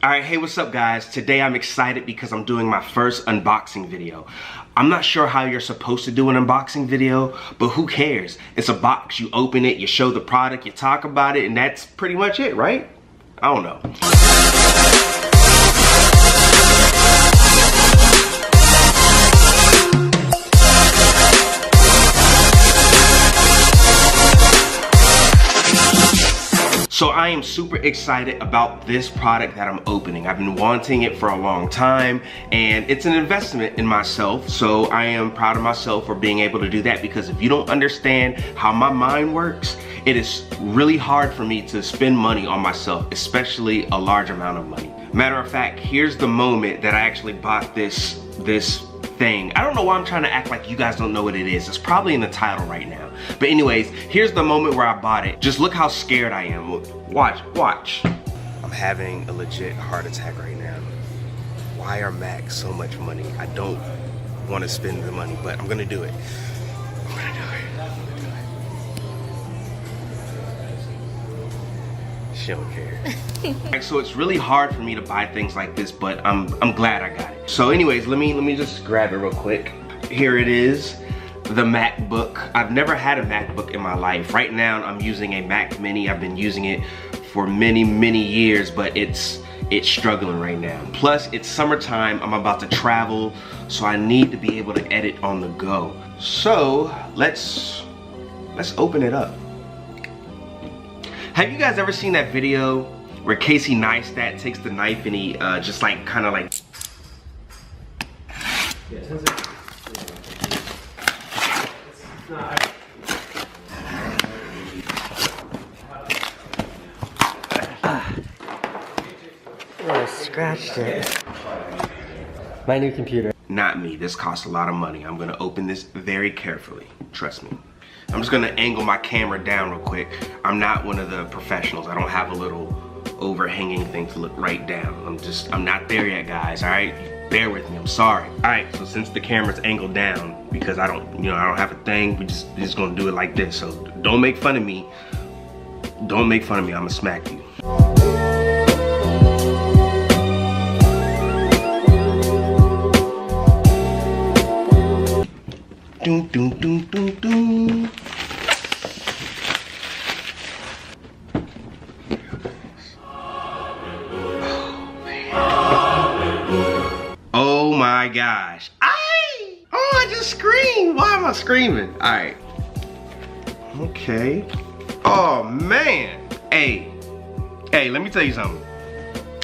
Alright, hey, what's up guys? Today I'm excited because I'm doing my first unboxing video. I'm not sure how you're supposed to do an unboxing video, but who cares? It's a box, you open it, you show the product, you talk about it, and that's pretty much it, right? I don't know. So I am super excited about this product that I'm opening. I've been wanting it for a long time, and it's an investment in myself. So I am proud of myself for being able to do that, because if you don't understand how my mind works, it is really hard for me to spend money on myself, especially a large amount of money. Matter of fact, here's the moment that I actually bought this thing. I don't know why I'm trying to act like you guys don't know what it is. It's probably in the title right now. But anyways, here's the moment where I bought it. Just look how scared I am. Watch. I'm having a legit heart attack right now. Why are Mac so much money? I don't want to spend the money, but I'm gonna do it. She don't care. Right, so it's really hard for me to buy things like this, but I'm glad I got it. So anyways, let me just grab it real quick. Here it is, the MacBook. I've never had a MacBook in my life. Right now I'm using a Mac Mini. I've been using it for many years, but it's struggling right now. Plus it's summertime, I'm about to travel, so I need to be able to edit on the go. So let's open it up. Have you guys ever seen that video where Casey Neistat takes the knife and he just like kind of like... I scratched it. My new computer. Not me, this costs a lot of money. I'm gonna open this very carefully, trust me. I'm just gonna angle my camera down real quick. I'm not one of the professionals. I don't have a little overhanging thing to look right down. I'm not there yet, guys, all right? Bear with me, I'm sorry. All right, so since the camera's angled down, because I don't have a thing, we're just gonna do it like this. So don't make fun of me. Don't make fun of me, I'ma smack you. Doom, doom, doom, doom, doom. Oh my gosh. I just screamed. Why am I screaming? All right. Okay. Oh man. Hey, let me tell you something.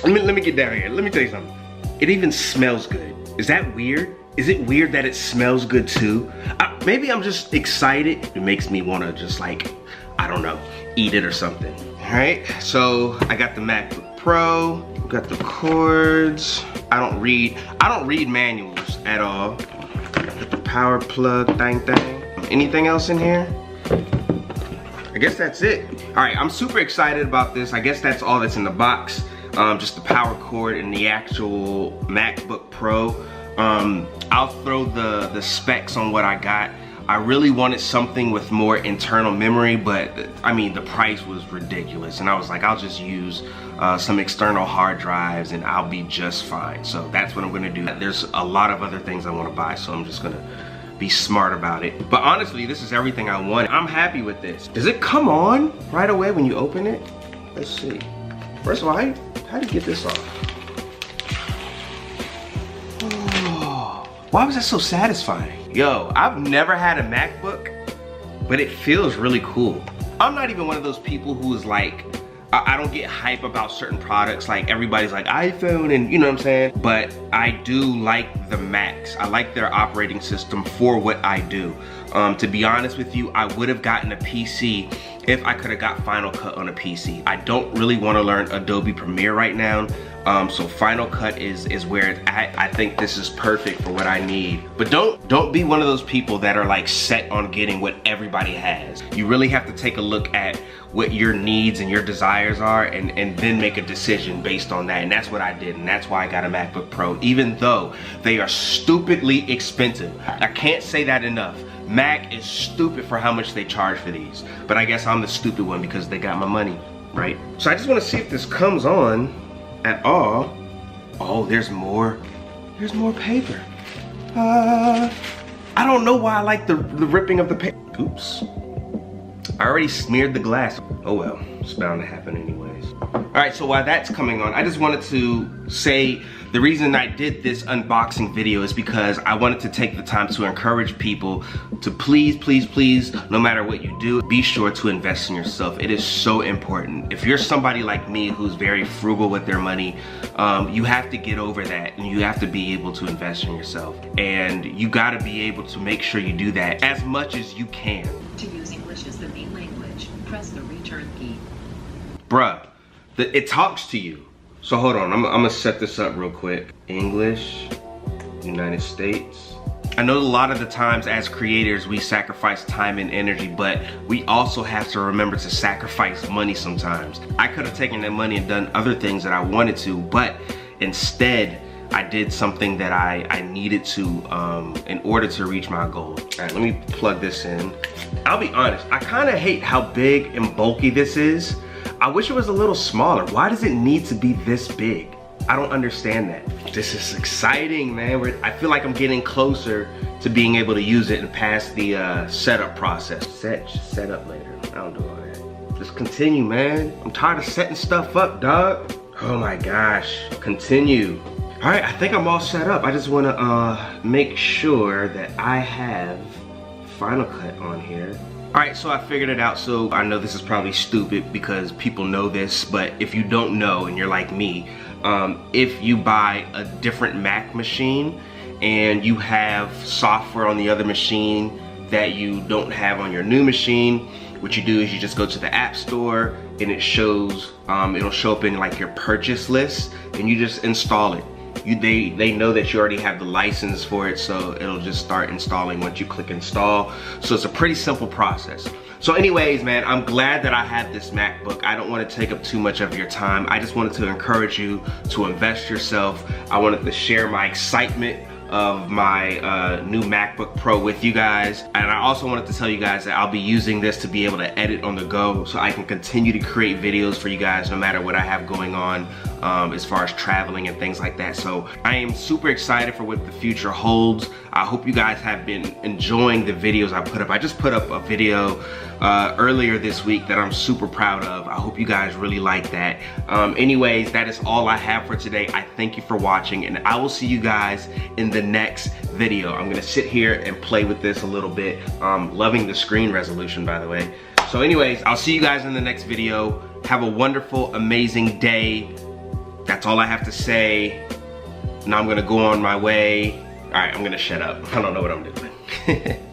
Let me get down here. Let me tell you something. It even smells good. Is that weird? Is it weird that it smells good too? Maybe I'm just excited. It makes me want to just like, I don't know, eat it or something. All right, so I got the MacBook Pro, got the cords. I don't read manuals at all. Got the power plug thing. Anything else in here? I guess that's it. All right, I'm super excited about this. I guess that's all that's in the box. Just the power cord and the actual MacBook Pro. I'll throw the specs on what I got. I really wanted something with more internal memory, but I mean the price was ridiculous, and I was like, I'll just use some external hard drives and I'll be just fine. So that's what I'm gonna do. There's a lot of other things I want to buy, so I'm just gonna be smart about it. But honestly, this is everything I want. I'm happy with this. Does it come on right away when you open it? Let's see. First of all, how do you get this off? Why was that so satisfying? Yo, I've never had a MacBook, but it feels really cool. I'm not even one of those people who is like, I don't get hype about certain products. Like everybody's like iPhone and you know what I'm saying? But I do like the Macs. I like their operating system for what I do. To be honest with you, I would have gotten a PC if I could have got Final Cut on a PC. I don't really want to learn Adobe Premiere right now. So Final Cut is where I think this is perfect for what I need. But don't be one of those people that are like set on getting what everybody has. You really have to take a look at what your needs and your desires are and then make a decision based on that. And that's what I did, and that's why I got a MacBook Pro, even though they are stupidly expensive. I can't say that enough. Mac is stupid for how much they charge for these, but I guess I'm the stupid one because they got my money, right? So I just want to see if this comes on. at all. Oh, there's more paper. I don't know why I like the ripping of the paper. Oops. I already smeared the glass. Oh well, it's bound to happen anyways. All right, so while that's coming on, I just wanted to say the reason I did this unboxing video is because I wanted to take the time to encourage people to please, please, please, no matter what you do, be sure to invest in yourself. It is so important. If you're somebody like me who's very frugal with their money, you have to get over that and you have to be able to invest in yourself. And you gotta be able to make sure you do that as much as you can. To use English as the main language, press the return key. Bruh, it talks to you. So hold on, I'm gonna set this up real quick. English, United States. I know a lot of the times as creators we sacrifice time and energy, but we also have to remember to sacrifice money sometimes. I could have taken that money and done other things that I wanted to, but instead I did something that I needed to in order to reach my goal. All right, let me plug this in. I'll be honest, I kind of hate how big and bulky this is. I wish it was a little smaller. Why does it need to be this big? I don't understand that. This is exciting, man. I feel like I'm getting closer to being able to use it and pass the setup process. Set up later. I don't do all that. Just continue, man. I'm tired of setting stuff up, dog. Oh my gosh, continue. All right, I think I'm all set up. I just wanna make sure that I have Final Cut on here. All right, so I figured it out. So I know this is probably stupid because people know this, but if you don't know and you're like me, if you buy a different Mac machine and you have software on the other machine that you don't have on your new machine, what you do is you just go to the App Store and it shows, it'll show up in like your purchase list and you just install it. They know that you already have the license for it, so it'll just start installing once you click install. So it's a pretty simple process. So anyways, man, I'm glad that I had this MacBook. I don't want to take up too much of your time. I just wanted to encourage you to invest yourself. I wanted to share my excitement of my new MacBook Pro with you guys. And I also wanted to tell you guys that I'll be using this to be able to edit on the go so I can continue to create videos for you guys no matter what I have going on as far as traveling and things like that. So I am super excited for what the future holds. I hope you guys have been enjoying the videos I put up. I just put up a video earlier this week that I'm super proud of. I hope you guys really like that. Anyways, that is all I have for today. I thank you for watching and I will see you guys in the next video. I'm gonna sit here and play with this a little bit. Loving the screen resolution, by the way. So anyways, I'll see you guys in the next video. Have a wonderful, amazing day. That's all I have to say. Now I'm gonna go on my way. All right, I'm gonna shut up. I don't know what I'm doing.